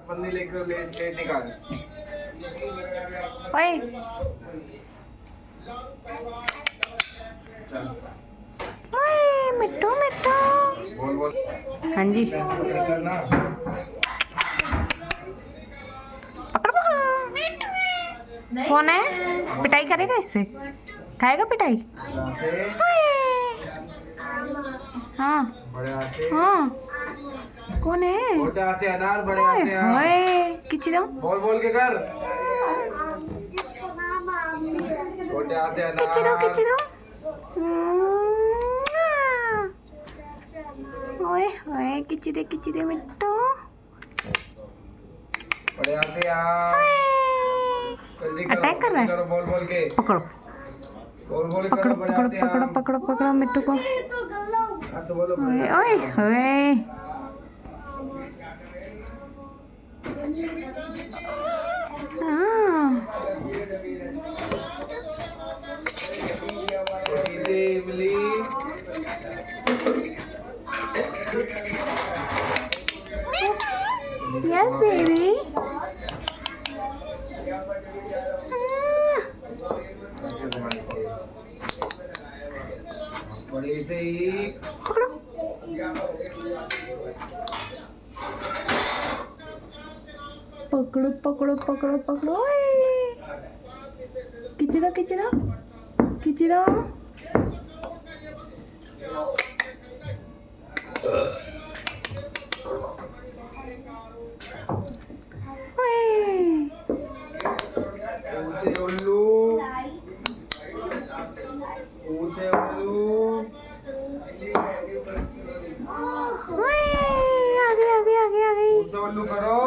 पन्नी लेकर ले निकाल। ओए चल ओए मिट्टू मिट्टू। बोल बोल। हाँ जी करना। पकड़ पकड़ो। कौन है? पिटाई करेगा इससे? खाएगा पिटाई? से ओए। हाँ बड़े हाथ से। हाँ कौन है? छोटे हाथ से अनार, बड़े हाथ से आम। ओए किची दो। बोल बोल के कर। छोटे हाथ से अनार। किची दो किची दो। ओए ओए किची दे मिट्टू। बड़े हाथ से आम। जल्दी करो, अटैक कर रहा है। करो बोल बोल के। पकड़ो बोल बोल के पकड़ो करो, बड़े हाथ पकड़ो से पकड़ो आम। पकड़ो पकड़ो मिट्टू को। हाथ से बोलो। ओए ओए ओए। हाँ छोटी सी इमली। Yes baby. बड़ी से ही पकड़ो पकड़ो पकड़ो पकड़ो पकड़ो। ओए खींच दो खींच दो खींच दो। ओए ऊंचे उल्लू। ऊंचे उल्लू। ओए आ गई आ गई आ गई आ गई। ऊंचे उल्लू करो।